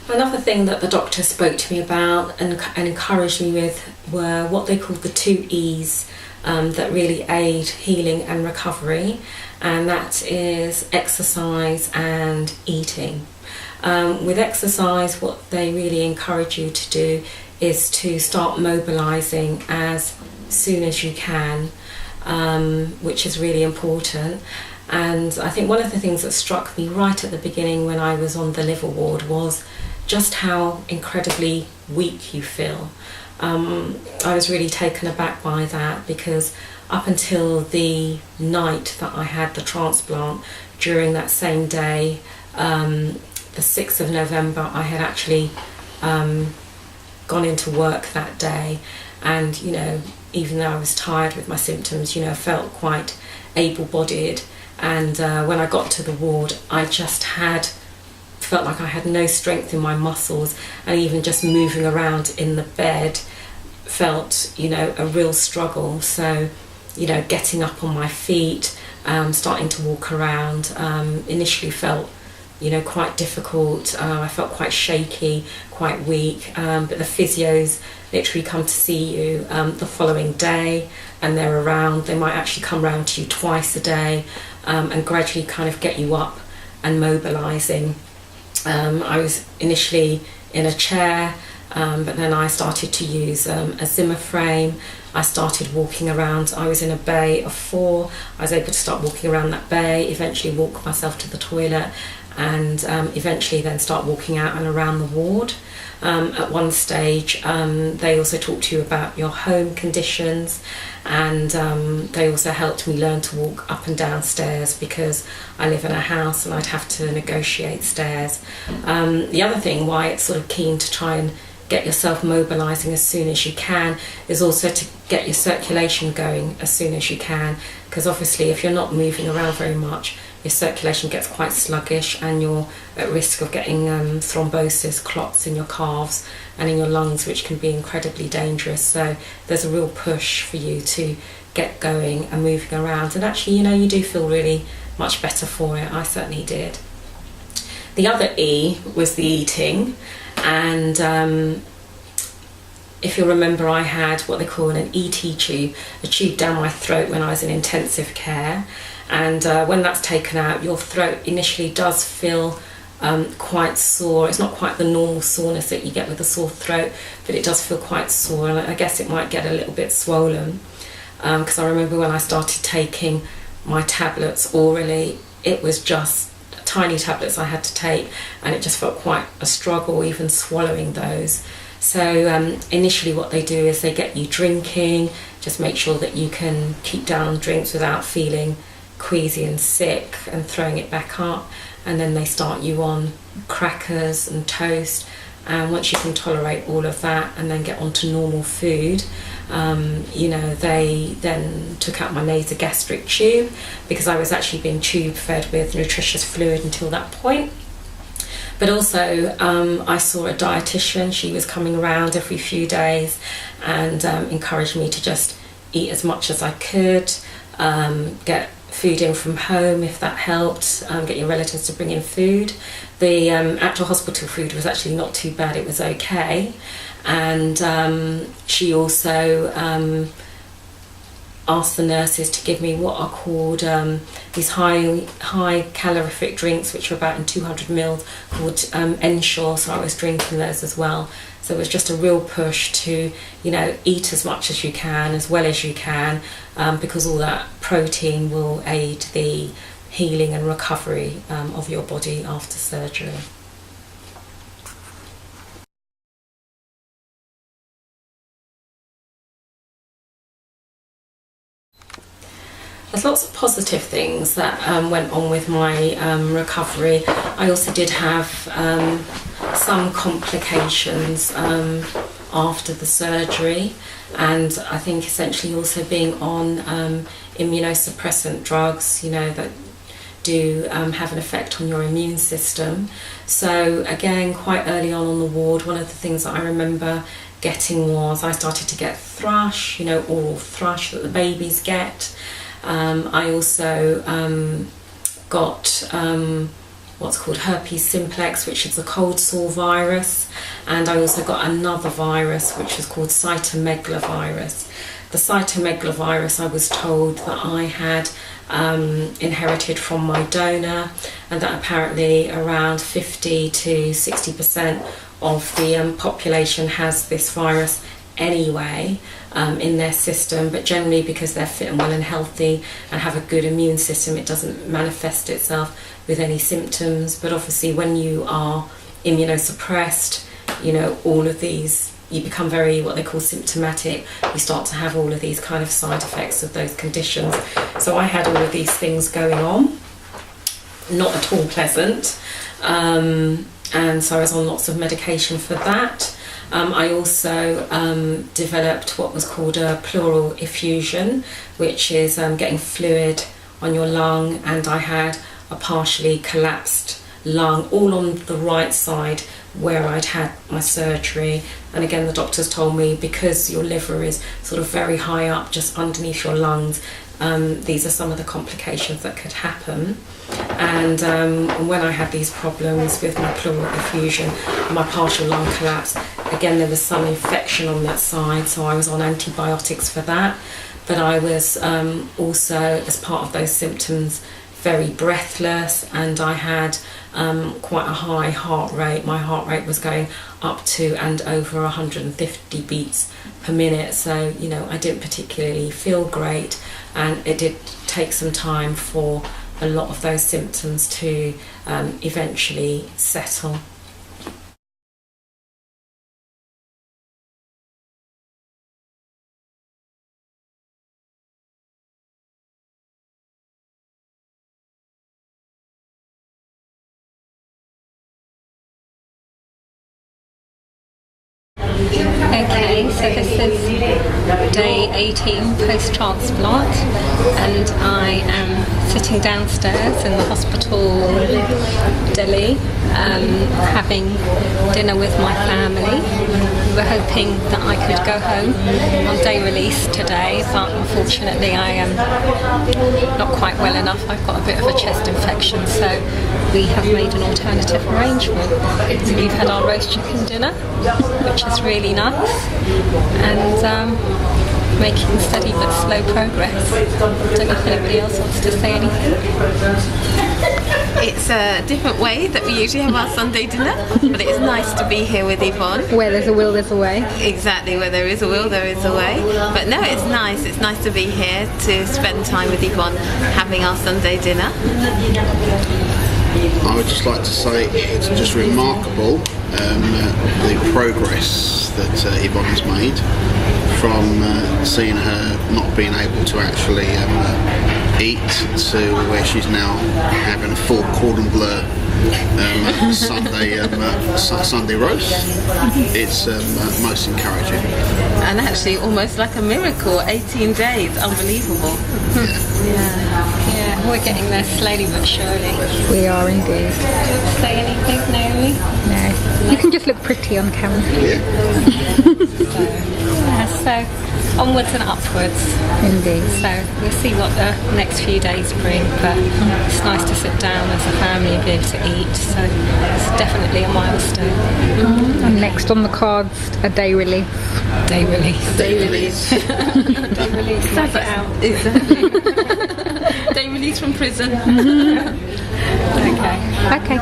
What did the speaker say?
Another thing that the doctor spoke to me about and encouraged me with were what they called the 2 E's that really aid healing and recovery, and that is exercise and eating. With exercise, what they really encourage you to do is to start mobilising as soon as you can, which is really important. And I think one of the things that struck me right at the beginning when I was on the liver ward was just how incredibly weak you feel. I was really taken aback by that, because up until the night that I had the transplant, during that same day, the 6th of November, I had actually gone into work that day, and even though I was tired with my symptoms, felt quite able-bodied. And when I got to the ward, I just felt like I had no strength in my muscles, and even just moving around in the bed felt, a real struggle. So, getting up on my feet, starting to walk around, initially felt, quite difficult. I felt quite shaky, quite weak, but the physios literally come to see you the following day, and they're around. They might actually come round to you twice a day, and gradually kind of get you up and mobilising. I was initially in a chair, but then I started to use a Zimmer frame. I started walking around. I was in a bay of 4. I was able to start walking around that bay, eventually walk myself to the toilet, and eventually then start walking out and around the ward. At one stage, they also talked to you about your home conditions, and they also helped me learn to walk up and down stairs, because I live in a house and I'd have to negotiate stairs. The other thing why it's sort of keen to try and get yourself mobilising as soon as you can is also to get your circulation going as soon as you can, because obviously if you're not moving around very much, your circulation gets quite sluggish, and you're at risk of getting thrombosis, clots in your calves and in your lungs, which can be incredibly dangerous. So there's a real push for you to get going and moving around, and actually you do feel really much better for it. I certainly did. The other E was the eating, and if you'll remember, I had what they call an ET tube, a tube down my throat when I was in intensive care. And when that's taken out, your throat initially does feel quite sore. It's not quite the normal soreness that you get with a sore throat, but it does feel quite sore, and I guess it might get a little bit swollen. Because I remember when I started taking my tablets orally, it was just tiny tablets I had to take, and it just felt quite a struggle even swallowing those. So initially what they do is they get you drinking, just make sure that you can keep down drinks without feeling queasy and sick and throwing it back up, and then they start you on crackers and toast, and once you can tolerate all of that and then get onto normal food, they then took out my nasogastric tube, because I was actually being tube fed with nutritious fluid until that point. But also I saw a dietitian. She was coming around every few days and encouraged me to just eat as much as I could, get food in from home if that helped, get your relatives to bring in food. The actual hospital food was actually not too bad, it was okay. And she also asked the nurses to give me what are called these high calorific drinks, which are about in 200 ml, called Ensure, so I was drinking those as well. So it was just a real push to, eat as much as you can, as well as you can, because all that protein will aid the healing and recovery of your body after surgery. There's lots of positive things that went on with my recovery. I also did have some complications after the surgery, and I think essentially also being on immunosuppressant drugs, that do have an effect on your immune system. So again, quite early on the ward, one of the things that I remember getting was I started to get thrush, oral thrush that the babies get. I also got what's called herpes simplex, which is a cold sore virus, and I also got another virus which is called cytomegalovirus. The cytomegalovirus, I was told that I had inherited from my donor, and that apparently around 50 to 60% of the population has this virus anyway in their system, but generally because they're fit and well and healthy and have a good immune system, it doesn't manifest itself with any symptoms. But obviously when you are immunosuppressed, all of these, you become very, what they call, symptomatic. You start to have all of these kind of side effects of those conditions. So I had all of these things going on, not at all pleasant, and so I was on lots of medication for that. I also developed what was called a pleural effusion, which is getting fluid on your lung, and I had a partially collapsed lung, all on the right side where I'd had my surgery. And again, the doctors told me, because your liver is sort of very high up just underneath your lungs, these are some of the complications that could happen. And when I had these problems with my pleural effusion, my partial lung collapse, again there was some infection on that side, so I was on antibiotics for that. But I was also, as part of those symptoms, very breathless, and I had quite a high heart rate. My heart rate was going up to and over 150 beats per minute, so I didn't particularly feel great, and it did take some time for a lot of those symptoms to eventually settle. Okay, so this is day 18 post-transplant, and I am sitting downstairs in the hospital Delhi, having dinner with my family. We were hoping that I could go home on day release today, but unfortunately I am not quite well enough. I've got a bit of a chest infection, so we have made an alternative arrangement. We've had our roast chicken dinner, which is really nice, and making steady but slow progress. Don't know if anybody else wants to say anything. It's a different way that we usually have our Sunday dinner, but it's nice to be here with Yvonne. Where there's a will, there's a way. Exactly, where there is a will, there is a way. But no, it's nice. It's nice to be here to spend time with Yvonne, having our Sunday dinner. I would just like to say it's just remarkable the progress that Yvonne's made from seeing her not being able to actually eat to where she's now having a full cordon bleu Sunday roast. It's most encouraging. And actually almost like a miracle, 18 days, unbelievable. Yeah, we're getting there slowly but surely. We are indeed. Say anything, Naomi? No. You can just look pretty on camera. So onwards and upwards. Indeed. So we'll see what the next few days bring, but it's nice to sit down as a family and be able to eat, so it's definitely a milestone. And next on the cards, a day release. Day release. Day release. Day release. Knock it out. Exactly. Day release from prison. Okay. Okay.